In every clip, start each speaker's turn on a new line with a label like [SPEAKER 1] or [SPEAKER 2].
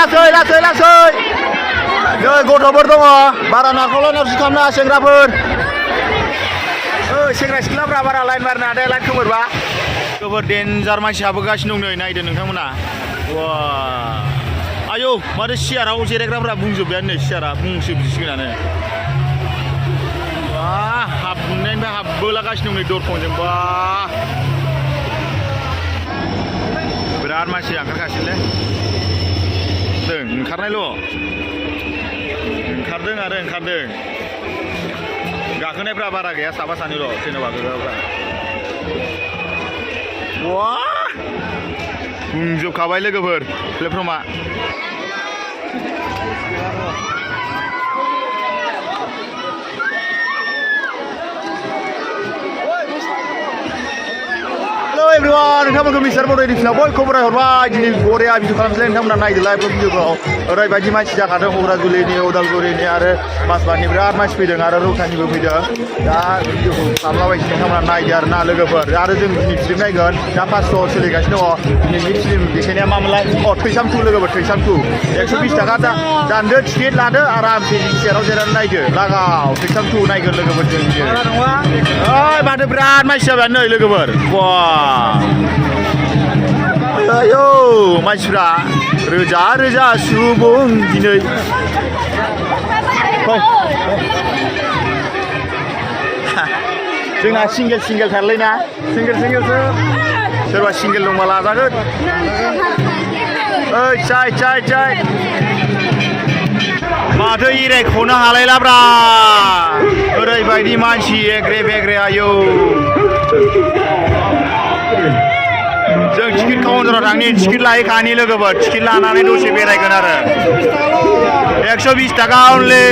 [SPEAKER 1] लासै नै गथ'फोर दङ बारा नारखौलाय नारसि खालामना सेंग्राफोर सेंग्रा सिख्लाफ्रा बारा लाइन मारना दे लाइन खोमोरबा गोबोर डेन्जार मानसि हाबोगासिनो दं नै नायदो नोंथांमोना वा आयौ माथो सियाराव जिरायग्राफ्रा बुंजोब्बायानो नै सियारा बुंजोबसिगोनानो वा हाबनायनिफ्राय हाबबोलागासिनो दं नै दरखंजों बा बिराद मानसि ओंखारगासिनोलै ओंखारनायल' ओंखारदों गाखोनायफ्रा बारा गैया साफा सानैल' जेनेबा गोग्गाफ्रा वा बुंजोबखाबाय लोगोफोर प्लेटफर्मा everyone नोंथांमोनखौ मिस्टार बड' एडिशनाव बयखौबो रायहरबाय दिनै बरिया भिडिअ खालामसैलाय नोंथांमोना नायदो लाइभ भिडिअफ्राव ओरैबायदि मानसि जाखादों क'क्राझारनि उदालगुरिनि आरो मासबादनि बिराद मानसि फैदों आरो रौतानिबो फैदों दा भिडिअखौ खालामलाबायसै नोंथांमोना नायदो आरो ना लोगोफोर आरो जों दिनै फिल्म नायगोन दा 500 सोलिगासिनो दङ दिनैनि फिल्म देखायनाया मामोनलाय थैसाम 2 लोगोफोर थैसाम 2 120 थाखा दानदो टिकेट लादो आरामसे सियाराव जिरायनानै नायदो लागाव थैसाम 2 नायगोन लोगोफोर जों ओइ माथो बिराद मानसि जाबाय नै लोगोफोर बा आयौ मानसिफ्रा रोजा सुबुं दिनै जोंना सिंगेल थारलैना सिंगेलसो सोरबा सिंगेल दंबा लाजागोन ओइ चाय माथो एरायख'नो हालायलाब्रा ओरैबायदि मानसि एग्रे आयौ जों टिकेट काउन्टाराव थांनि टिकेट लाहैखानि लोगोफोर टिकेट लानानै दसे बेरायगोन आरो 120 थाखा अनलि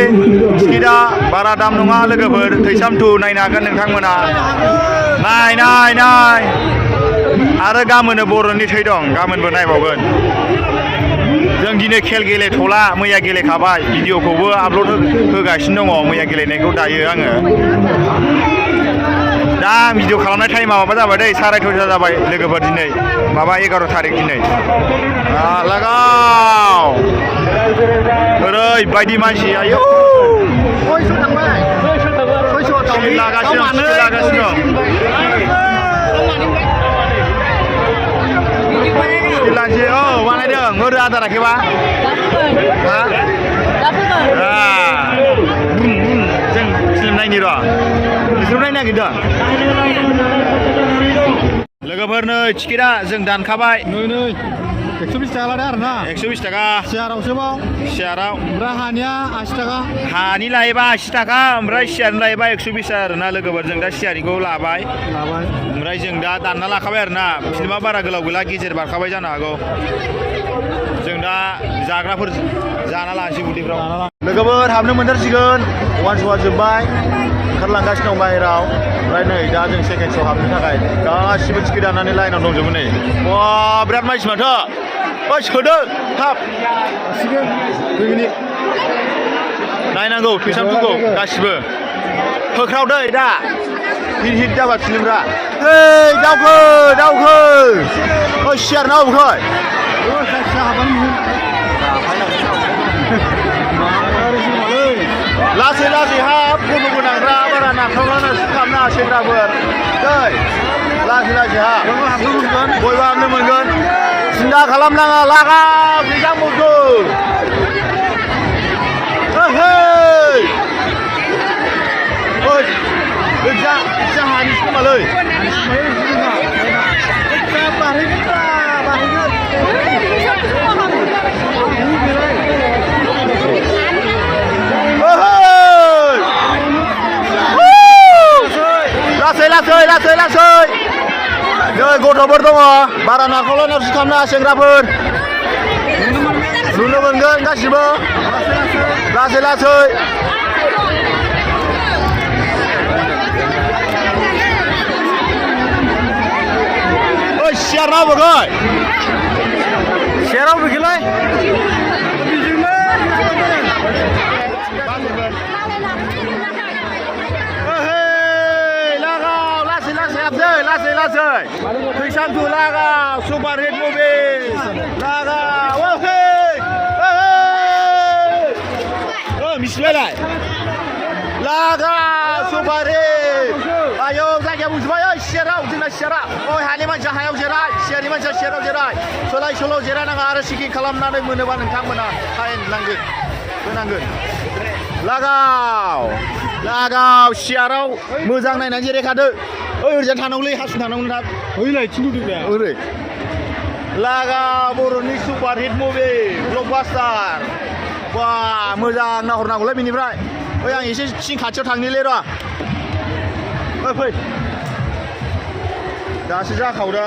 [SPEAKER 1] टिकेटआ बारा दाम नङा लोगोफोर थैसाम 2 नायनो हागोन नोंथांमोना नाय आरो गाबोननो बर'नि थै दं गाबोनबो नायबावगोन जों दिनै खेल गेलेथ'ला मैया गेलेखाबाय भिडिअखौबो आपल'ड होगासिनो दङ मैया गेलेनायखौ दायो आङो दा भिडिअ खालामनाय टाइमा माबा जाबाय दै 6:30 जाबाय लोगोफोर दिनै माबा 11 थारिख दिनै लागाव ओरैबायदि मानसि आयौ 600 थांबाय 600 लागासिनो लानोसै औ बानायदों ओरै आदाराखैबा जों फिल्म नायनि र' बिसोर नायनो नागिरदों लोगोफोर नै टिकेटआ जों दानखाबाय नै 120 थाखा लादो आरो ना 120 थाखा सियाराव ओमफ्राय हानिया 80 थाखा हानि लायोबा 80 थाखा ओमफ्राय सियारनि लायोबा 120 आरो ना लोगोफोर जों दा सियारनिखौ लाबाय ओमफ्राय जों दा दानना लाखाबाय आरो ना फिल्मा बारा गोलाव गैला गेजेर बारखाबाय जानो हागौ जों दा जाग्राफोर जाना लानोसै उदैफ्राव लोगोफोर हाबनो मोनथारसिगोन वान जोब्बाय ओंखारलांगासिनो दं बाहेराव ओमफ्राय नै दा जों सेकेन्ड श' हाबनो थाखाय गासिबो टिकेट दाननानै लाइनाव दंजोबो नै वा बिराद मानसि माथो ओइ सोदो थाब 2 मिनिट नायनांगौ थैसाम 2खौ गासिबो होख्रावदै दा हिट जाबा फिल्मफ्रा ओइ दावखो ओइ सियार ना अबेखै लासै हाब गथ' गोनांफ्रा बारा नारथावना खालामना सेंग्राफोर दै लासै हाब बयबो हाबनो मोनगोन सिन्था खालामनाङा लागा फैसा मुखु जा हानिसो खोमालै लासै नै गथ'फोर दङ बारा नारखौलाय नारसि खालामना सेंग्राफोर नुनो मोनगोन गासिबो लासै ओइ सियाराव बगै सियाराव बगैलाय लासै थैसाम 2 लागाव सुपार हिट मुभि लागाव लागा सुपारि आयौ जायगाया बुंजोबबाय ओइ सियाराव जोंना सियारा ओइ हानि मानसिया हायाव जिराय सियारनि मानसिया सियाराव जिराय सोलाय सोल' जिरायनाङा आरो सिकिं खालामनानै मोनोबा नोंथांमोना फाइन नांगोन होनांगोन लागाव सियाराव मोजां नायनानै जिरायखादो ओइ ओरैजा थानांगौलै हासुन थानांगौ थाब ओइलाय थिनदुदोब्रा ओरै लागा बर'नि सुपार हिट मुभि ब्लकबास्टार बा मोजां नाहरनांगौलै बिनिफ्राय ओइ आं एसे सिं खाथियाव थांनिलै र' ओइ फै दासो जाखावदा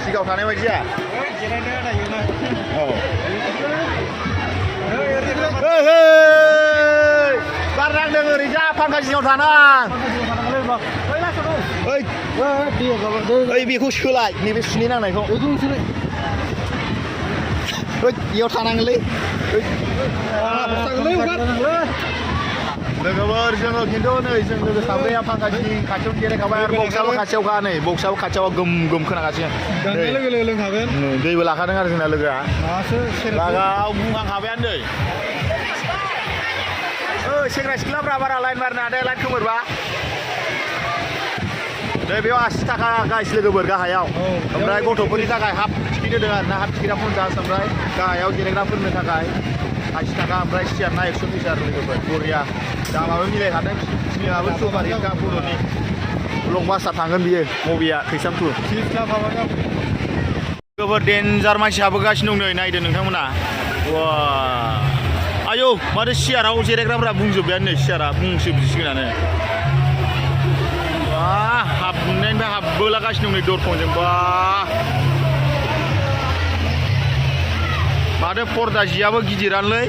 [SPEAKER 1] सिगाङाव थानाय बायदि जाया औ बार नांदों ओरैजा फांखा सिङाव थानां ओइ बेखौ सोलाय नैबे सुनै नांनायखौ बेयाव थानांगोनलै लोगोफोर जोङो खिन्थु नै जों लोगो साब्रैया फांखा सिं खाथियाव जिरायखाबाय आरो बक्सआबो खाथियावखा नै बक्सआबो खाथियाव गोम गोम खोनागासिनो लोगो लोगो लोंखागोन दैबो लाखादों आरो जोंना लोगोआ लागाव बुंहांखाबायानो दै सेंग्रा सिख्लाफ्रा बारा लाइन बारनो हादों लाइन खोमोरबा नै बेयाव 80 थाखा गाइस लोगोफोर गाहायाव ओमफ्राय गथ'फोरनि थाखाय हाफ टिकेट होदों आरो ना हाफ टिकेटआ 50 ओमफ्राय गाहायाव जिरायग्राफोरनि थाखाय 80 थाखा ओमफ्राय सियारना 120 आरो लोगोफोर बरिया दामाबो मिलायखादों फिल्माबो सुपार हिटखा बर'नि ब्लकबास्टार थांगोन बियो मुभिया थैसाम 2 लोगोफोर डेन्जार मानसि हाबोगासिनो दं नै नायदो नोंथांमोना वा आयौ माथो सियाराव जिरायग्राफ्रा बुंजोब्बायानो नै सियारा बुंसिगोनानो बा हाबनायनिफ्राय हाबबोलागासिनो दं नै दरखंजों बा माथो पर्दा जियाबो गिदिरानोलै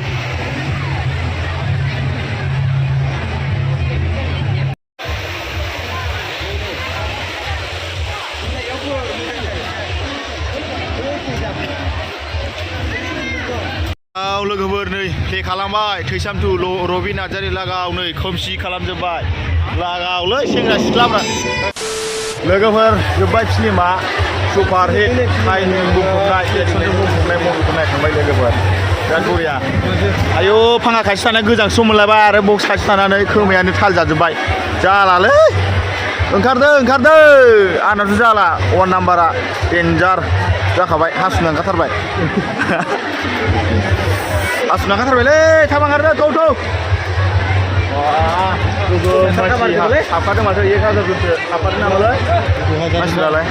[SPEAKER 1] लोगोफोर नै प्ले खालामबाय थैसाम 2 रबि नार्जारि लागाव नै खोमसि खालामजोब्बाय लागावलै सेंग्रा सिख्लाफ्रा लोगोफोर जोब्बाय फिल्मा सुपार हिट टाइमजों बुंफबनाय एक्सनजों बुंफबनाय मुभिखौ नायखांबाय लोगोफोर बिराद बरिया आयौ फांखा खाथि थानाय गोजांसो मोनलायबाय आरो बक्स खाथि थानानै खोमायानो थाल जाजोब्बाय जालालै ओंखारदो आंनाथ' जाला 1 नाम्बारा डेन्जार जाखाबाय हासुनो ओंखारथारबाय हासुनो ओंखारथारबायलै थाब ओंखारदो थौ हाबखादों माथो 1000 जनसो हाबखादों नामालै मानसिफ्रालाय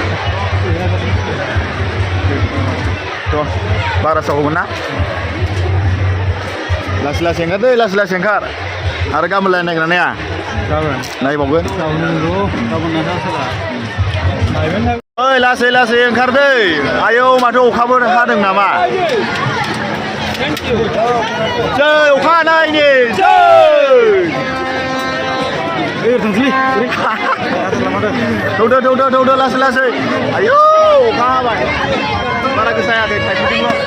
[SPEAKER 1] थ' बारासो हगोन ना लासै लासै ओंखार आरो गाबोन नायगोन ना नाया नायबावगोन ओइ लासै ओंखारदो आयौ माथो अखाबो हादों नामा जै अखा हानायनि थौदो लासै आयौ अखा हाबाय बारा गोसा हायाखै थाइफ्रिदोंल'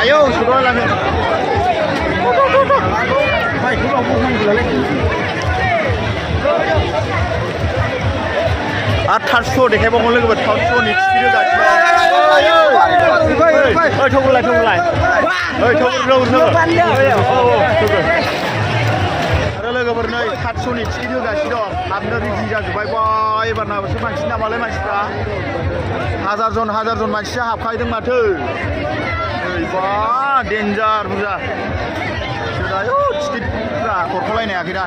[SPEAKER 1] आयौ सुद'ना लाङो आरो थार्ड श' देखायबावगोन लोगोफोर थार्ड श'नि टिकेट होगासिनो थौगोलाय आरो लोगोफोर नै थार्ड श'नि टिकेट होगासिनो दं हाबनो रेडि जाजोब्बाय बा एबारनासो बांसिन नामालाय मानसिफ्रा 1000 जन मानसिया हाबखादों माथो नै बा डेन्जार बुरजा आयौ टिकेटफ्रा हरख'लायनो हायाखै दा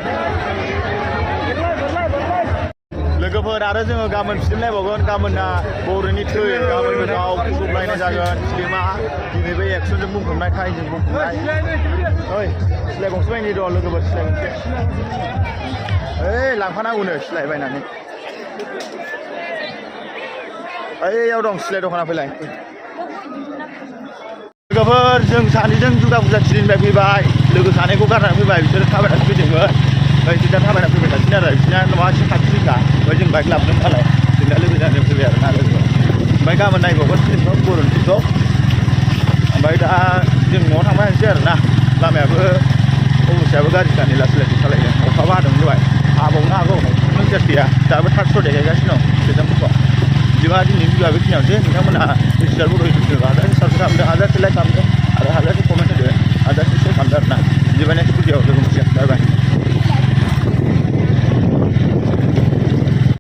[SPEAKER 1] लोगोफोर आरो जोङो गाबोन फिल्म नायबावगोन गाबोनना बर'नि थै गाबोन गोदाव बुंलायनाय जागोन फिल्मा दिनै बे एक्सनजों बुंफबनाय टाइमजों बुंफबनाय ओइ सिलाय गंसे बायनि दं लोगोफोर सिलाय गंसे ओइ लांफानांगौनो सिलाय बायनानै ओइयाव दं सिलाय दखाना फैलाय लोगोफोर जों सानैजों दुर्गा फुजा थिलिनिफ्राय फैबाय लोगो सानैखौ गारनानै फैबाय बिसोरो थाबायनानै फैदोंमोन ओमफ्राय जों दा थाबायना फैबाय थासिनो आरो बिसोरना न'आ एसे खाथिनिखा ओमफ्राय जों बाइक लाबोदों नालाय जों दा लोगो जानानै फैबाय आरो ना लोगो ओमफ्राय गाबोन नायबावगोन फिल्मखौ बर'नि फिल्मखौ ओमफ्य दा जों न'आव थांबाय थानोसै आरो ना लामायाबो अबस्थायाबो गाज्रिखानि लासै सालायदों अखाबो हादों दहाय हाबावनो हागौ नों गैया दाबो थार्ड श' देखायगासिनो दं गोजामफोरखौ बिदिबा दिनैनि भिडिअ'आ बेखिनियावसै नोंथांमोनहा डिजिटेल बर' इउटुब हाजारसे साबस्क्राइब खालामदो हाजारसे लाइक खालामदो आरो हाजारसे कमेन्ट होदो हाजारसे शेयार खालामदो आरो ना बिदिबा नेक्स्ट भिडिअ'आव लोगो मोनसिगोन बाय बाय